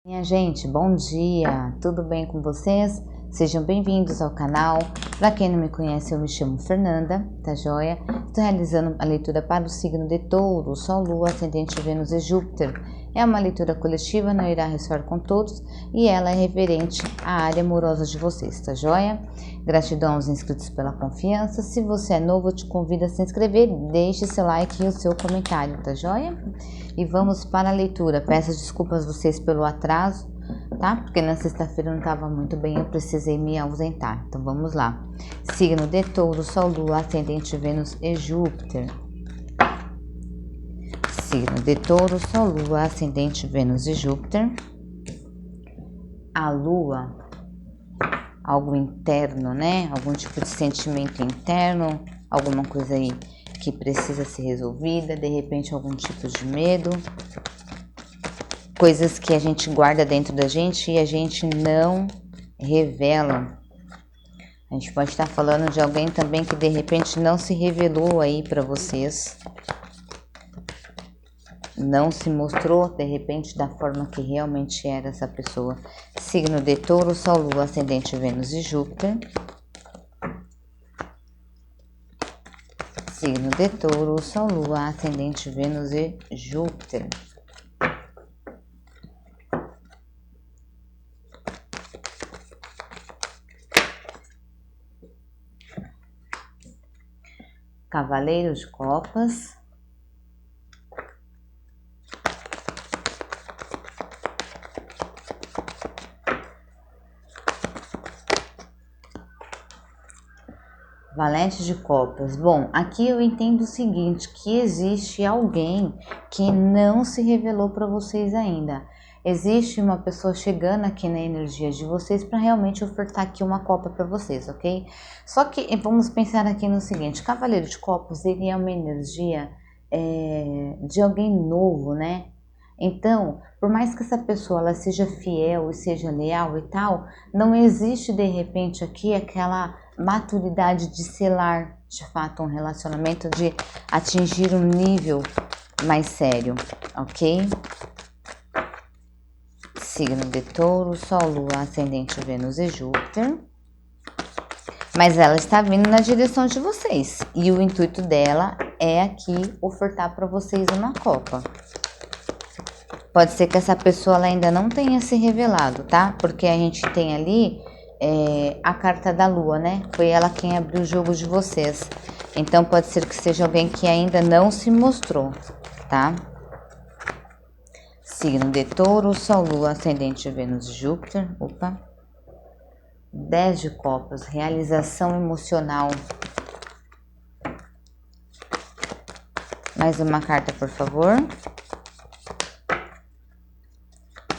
Minha gente, bom dia, tudo bem com vocês? Sejam bem-vindos ao canal. Para quem não me conhece, eu me chamo Fernanda, tá joia? Estou realizando a leitura para o signo de Touro, Sol, Lua, Ascendente, Vênus e Júpiter. É uma leitura coletiva, não irá ressoar com todos e ela é referente à área amorosa de vocês, tá joia? Gratidão aos inscritos pela confiança. Se você é novo, eu te convido a se inscrever, deixe seu like e o seu comentário, tá joia? E vamos para a leitura. Peço desculpas a vocês pelo atraso, tá? Porque na sexta-feira eu não estava muito bem, eu precisei me ausentar. Então vamos lá. Signo de Touro, Sol, Lua, Ascendente, Vênus e Júpiter. Signo de Touro, Sol, Lua, Ascendente, Vênus e Júpiter. A Lua, algo interno, né? Algum tipo de sentimento interno, alguma coisa aí que precisa ser resolvida, de repente algum tipo de medo, coisas que a gente guarda dentro da gente e a gente não revela. A gente pode estar falando de alguém também que de repente não se revelou aí para vocês, não se mostrou de repente da forma que realmente era essa pessoa. Signo de Touro, Sol, Lua, Ascendente, Vênus e Júpiter. Signo de Touro, Sol, Lua, Ascendente, Vênus e Júpiter. Cavaleiro de Copas. Valete de Copas. Bom, aqui eu entendo o seguinte, que existe alguém que não se revelou para vocês ainda. Existe uma pessoa chegando aqui na energia de vocês para realmente ofertar aqui uma copa para vocês, ok? Só que vamos pensar aqui no seguinte, Cavaleiro de Copas, ele é uma energia de alguém novo, né? Então, por mais que essa pessoa ela seja fiel e seja leal e tal, não existe de repente aqui aquela maturidade de selar de fato um relacionamento, de atingir um nível mais sério, ok? Signo de Touro, Sol, Lua, Ascendente, Vênus e Júpiter. Mas ela está vindo na direção de vocês e o intuito dela é aqui ofertar para vocês uma copa. Pode ser que essa pessoa ela ainda não tenha se revelado, tá? Porque a gente tem ali a carta da lua, né? Foi ela quem abriu o jogo de vocês. Então pode ser que seja alguém que ainda não se mostrou, tá? Signo de Touro, Sol, Lua, Ascendente, Vênus e Júpiter. Opa. 10 de Copas, realização emocional. Mais uma carta, por favor.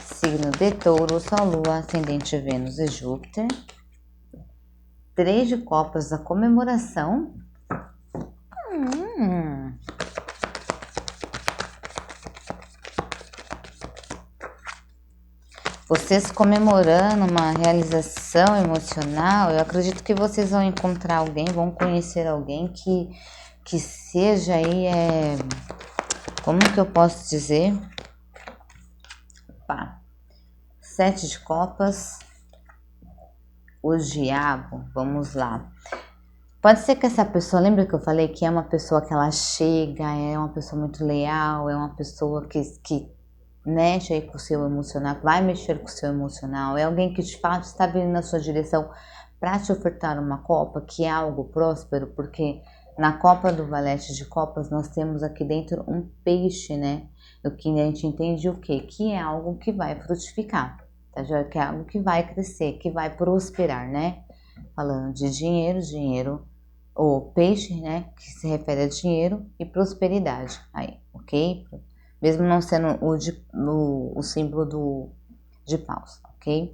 Signo de Touro, Sol, Lua, Ascendente, Vênus e Júpiter. 3 de Copas, a comemoração. Vocês comemorando uma realização emocional, eu acredito que vocês vão encontrar alguém, vão conhecer alguém que seja aí, como que eu posso dizer? Opa. 7 de Copas, o Diabo, vamos lá. Pode ser que essa pessoa, lembra que eu falei que é uma pessoa que ela chega, é uma pessoa muito leal, é uma pessoa que mexe aí com o seu emocional, vai mexer com o seu emocional, é alguém que de fato está vindo na sua direção para te ofertar uma copa, que é algo próspero, porque na copa do Valete de Copas nós temos aqui dentro um peixe, né? O que a gente entende o quê? Que é algo que vai frutificar, tá? Que é algo que vai crescer, que vai prosperar, né? Falando de dinheiro, o peixe, né? Que se refere a dinheiro e prosperidade, aí, ok? Mesmo não sendo o símbolo de paus, ok?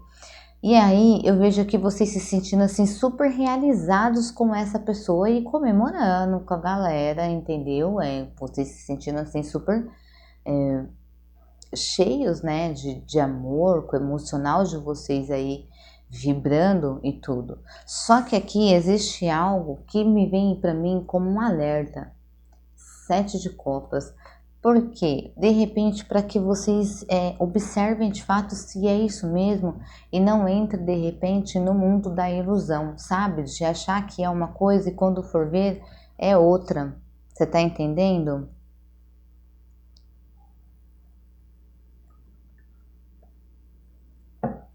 E aí eu vejo aqui vocês se sentindo assim super realizados com essa pessoa e comemorando com a galera, entendeu? Vocês se sentindo assim super cheios, né, de amor, com o emocional de vocês aí vibrando e tudo. Só que aqui existe algo que me vem para mim como um alerta. 7 de Copas. Por quê? De repente, para que vocês observem de fato se é isso mesmo e não entre de repente no mundo da ilusão, sabe? De achar que é uma coisa e quando for ver é outra. Você tá entendendo?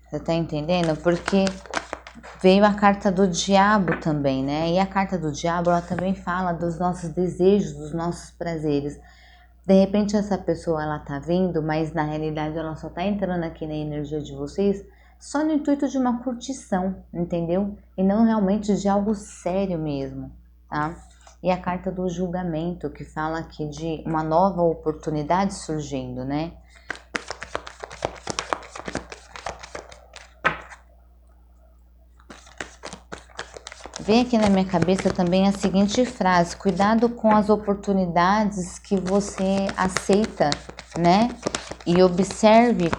Você tá entendendo? Porque veio a carta do diabo também, né? E a carta do diabo, ela também fala dos nossos desejos, dos nossos prazeres. De repente essa pessoa ela tá vindo, mas na realidade ela só tá entrando aqui na energia de vocês só no intuito de uma curtição, entendeu? E não realmente de algo sério mesmo, tá? E a carta do julgamento, que fala aqui de uma nova oportunidade surgindo, né? Vem aqui na minha cabeça também a seguinte frase: cuidado com as oportunidades que você aceita, né? E observe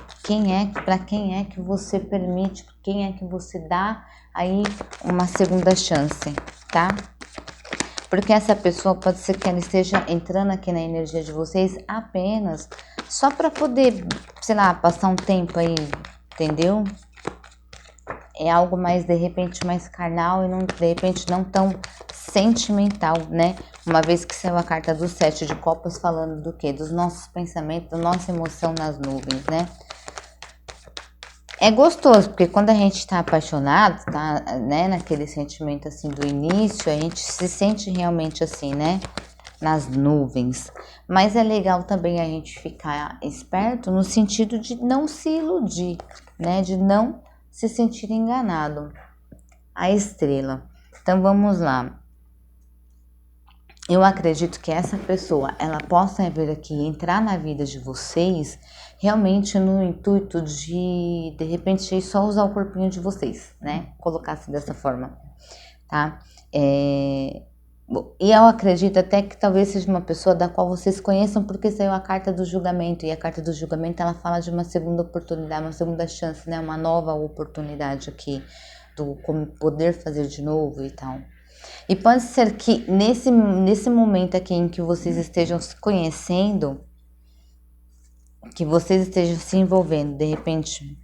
para quem é que você permite, quem é que você dá aí uma segunda chance, tá? Porque essa pessoa pode ser que ela esteja entrando aqui na energia de vocês apenas só para poder, sei lá, passar um tempo aí, entendeu? É algo mais, de repente, mais carnal e não, de repente, não tão sentimental, né? Uma vez que saiu a carta do 7 de copas falando do quê? Dos nossos pensamentos, da nossa emoção nas nuvens, né? É gostoso, porque quando a gente tá apaixonado, tá, né, naquele sentimento, assim, do início, a gente se sente realmente assim, né? Nas nuvens. Mas é legal também a gente ficar esperto no sentido de não se iludir, né? De não se sentir enganado. A estrela. Então vamos lá. Eu acredito que essa pessoa, ela possa vir aqui entrar na vida de vocês realmente no intuito de repente só usar o corpinho de vocês, né? Colocar-se dessa forma, tá? E eu acredito até que talvez seja uma pessoa da qual vocês conheçam porque saiu a carta do julgamento, e a carta do julgamento ela fala de uma segunda oportunidade, uma segunda chance, né? Uma nova oportunidade aqui, do como poder fazer de novo e tal. E pode ser que nesse momento aqui em que vocês estejam se conhecendo, que vocês estejam se envolvendo, de repente,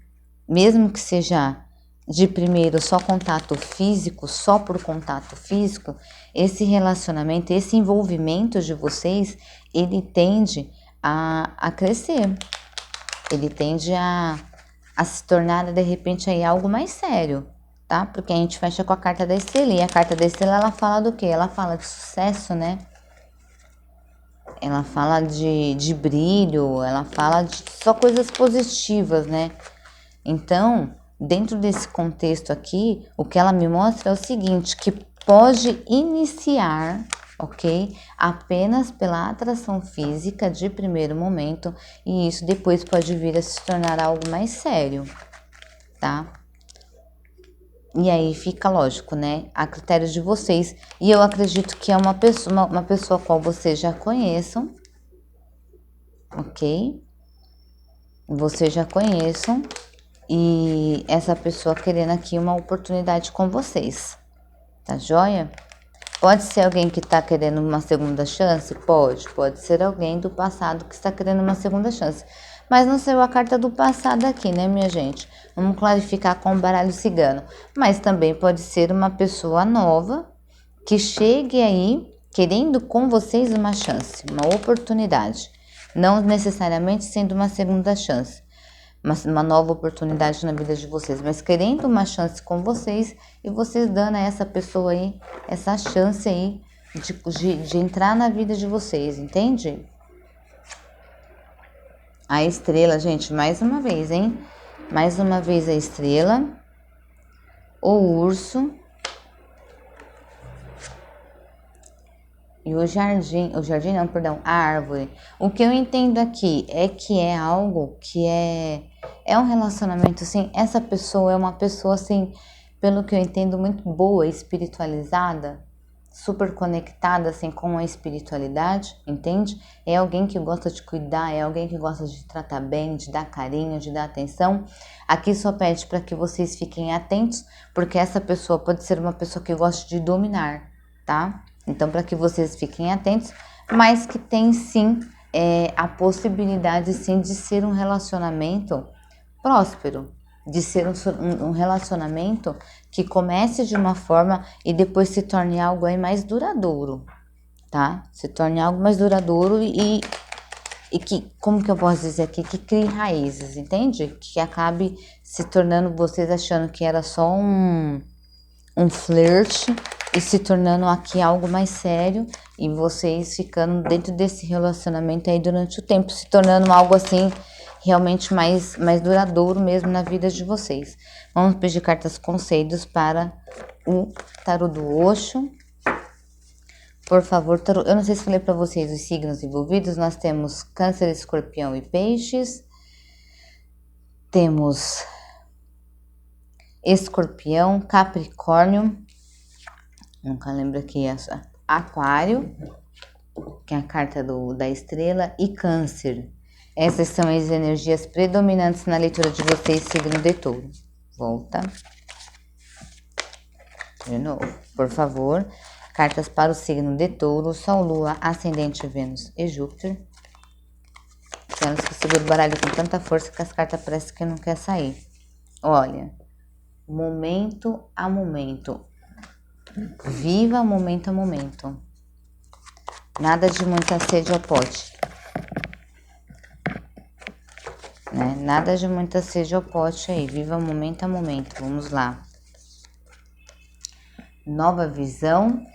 mesmo que seja de primeiro só contato físico, só por contato físico, esse relacionamento, esse envolvimento de vocês, ele tende a crescer, ele tende a se tornar de repente aí algo mais sério, tá? Porque a gente fecha com a carta da estrela, e a carta da estrela ela fala do quê? Ela fala de sucesso, né? Ela fala de brilho, ela fala de só coisas positivas, né? Então, dentro desse contexto aqui, o que ela me mostra é o seguinte, que pode iniciar, ok? Apenas pela atração física de primeiro momento, e isso depois pode vir a se tornar algo mais sério, tá? E aí fica lógico, né? A critério de vocês. E eu acredito que é uma pessoa qual vocês já conheçam, ok? Vocês já conheçam. E essa pessoa querendo aqui uma oportunidade com vocês, tá joia? Pode ser alguém que tá querendo uma segunda chance? Pode ser alguém do passado que está querendo uma segunda chance. Mas não saiu a carta do passado aqui, né, minha gente? Vamos clarificar com o baralho cigano. Mas também pode ser uma pessoa nova que chegue aí querendo com vocês uma chance, uma oportunidade. Não necessariamente sendo uma segunda chance. Uma nova oportunidade na vida de vocês, mas querendo uma chance com vocês e vocês dando a essa pessoa aí essa chance aí de entrar na vida de vocês, entende? A estrela, gente, mais uma vez, hein? Mais uma vez a estrela, o urso e o jardim não, perdão, a árvore. O que eu entendo aqui é que é algo que é um relacionamento, assim, essa pessoa é uma pessoa, assim, pelo que eu entendo, muito boa, espiritualizada, super conectada, assim, com a espiritualidade, entende? É alguém que gosta de cuidar, é alguém que gosta de tratar bem, de dar carinho, de dar atenção. Aqui só pede para que vocês fiquem atentos, porque essa pessoa pode ser uma pessoa que gosta de dominar, tá? Então, para que vocês fiquem atentos, mas que tem sim a possibilidade sim de ser um relacionamento próspero, de ser um relacionamento que comece de uma forma e depois se torne algo aí mais duradouro, tá? Se torne algo mais duradouro e que, como que eu posso dizer aqui, que crie raízes, entende? Que acabe se tornando vocês achando que era só um flerte e se tornando aqui algo mais sério e vocês ficando dentro desse relacionamento aí durante o tempo, se tornando algo assim realmente mais duradouro mesmo na vida de vocês. Vamos pedir cartas conselhos para o tarô do Osho. Por favor, tarô. Eu não sei se falei para vocês os signos envolvidos. Nós temos Câncer, Escorpião e Peixes. Temos Escorpião, Capricórnio. Nunca lembro aqui essa. Aquário, que é a carta da estrela, e Câncer. Essas são as energias predominantes na leitura de vocês, signo de Touro. Volta. De novo, por favor. Cartas para o signo de Touro, Sol, Lua, Ascendente, Vênus e Júpiter. Temos que segurar o baralho com tanta força que as cartas parecem que não quer sair. Olha, momento a momento. Viva momento a momento. Nada de muita sede ao pote. Né? Nada de muita sede ao pote aí. Viva momento a momento. Vamos lá. Nova visão.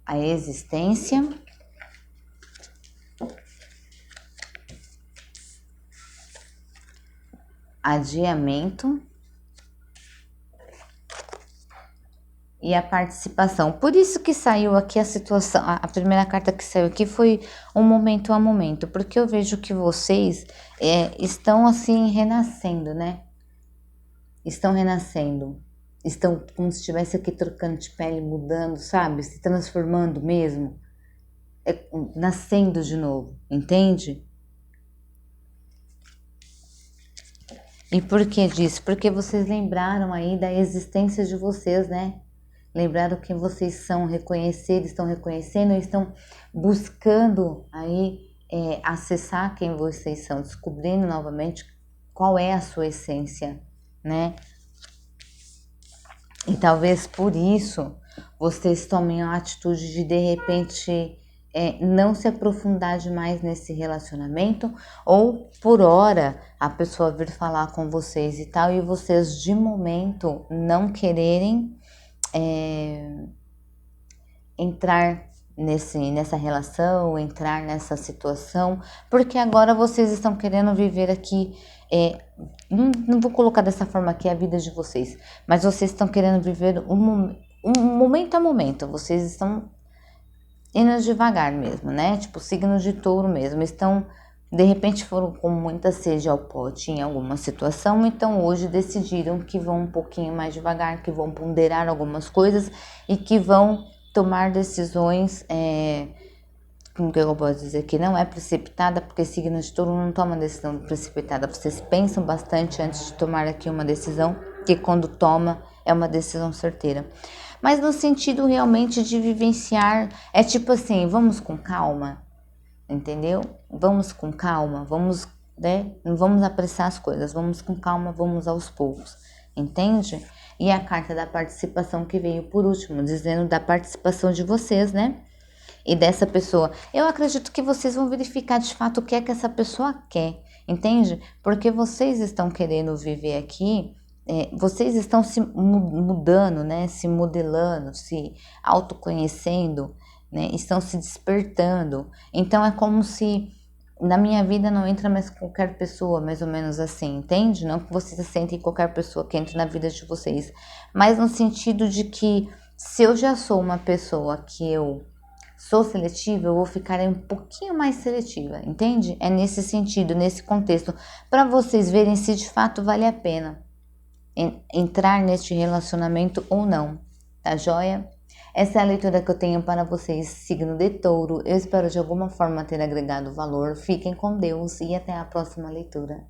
A existência. Adiamento. E a participação. Por isso que saiu aqui a situação, a primeira carta que saiu aqui foi um momento a momento, porque eu vejo que vocês estão assim renascendo, né? Estão renascendo, estão como se estivesse aqui trocando de pele, mudando, sabe? Se transformando mesmo, nascendo de novo, entende? E por que disso? Porque vocês lembraram aí da existência de vocês, né? Lembraram quem vocês são, estão reconhecendo, estão buscando aí acessar quem vocês são, descobrindo novamente qual é a sua essência, né? E talvez por isso vocês tomem a atitude de repente não se aprofundar demais nesse relacionamento, ou por hora a pessoa vir falar com vocês e tal, e vocês de momento não quererem entrar nessa relação, entrar nessa situação, porque agora vocês estão querendo viver aqui, não vou colocar dessa forma aqui a vida de vocês, mas vocês estão querendo viver um momento a momento, vocês estão indo devagar mesmo, né? Tipo, signos de Touro mesmo, estão, de repente foram com muita sede ao pote em alguma situação, então hoje decidiram que vão um pouquinho mais devagar, que vão ponderar algumas coisas e que vão tomar decisões, como que eu posso dizer, que não é precipitada, porque signo de Touro não toma decisão precipitada, vocês pensam bastante antes de tomar aqui uma decisão, que quando toma é uma decisão certeira. Mas no sentido realmente de vivenciar, é tipo assim, vamos com calma, entendeu? Vamos com calma, vamos, né? Não vamos apressar as coisas, vamos com calma, vamos aos poucos, entende? E a carta da participação que veio por último, dizendo da participação de vocês, né? E dessa pessoa. Eu acredito que vocês vão verificar de fato o que é que essa pessoa quer, entende? Porque vocês estão querendo viver aqui, vocês estão se mudando, né? Se modelando, se autoconhecendo, né? Estão se despertando. Então é como se na minha vida não entra mais qualquer pessoa, mais ou menos assim, entende? Não que vocês sentem qualquer pessoa que entre na vida de vocês, mas no sentido de que se eu já sou uma pessoa que eu sou seletiva, eu vou ficar um pouquinho mais seletiva, entende? É nesse sentido, nesse contexto, para vocês verem se de fato vale a pena entrar neste relacionamento ou não, tá joia? Essa é a leitura que eu tenho para vocês, signo de Touro. Eu espero de alguma forma ter agregado valor. Fiquem com Deus e até a próxima leitura.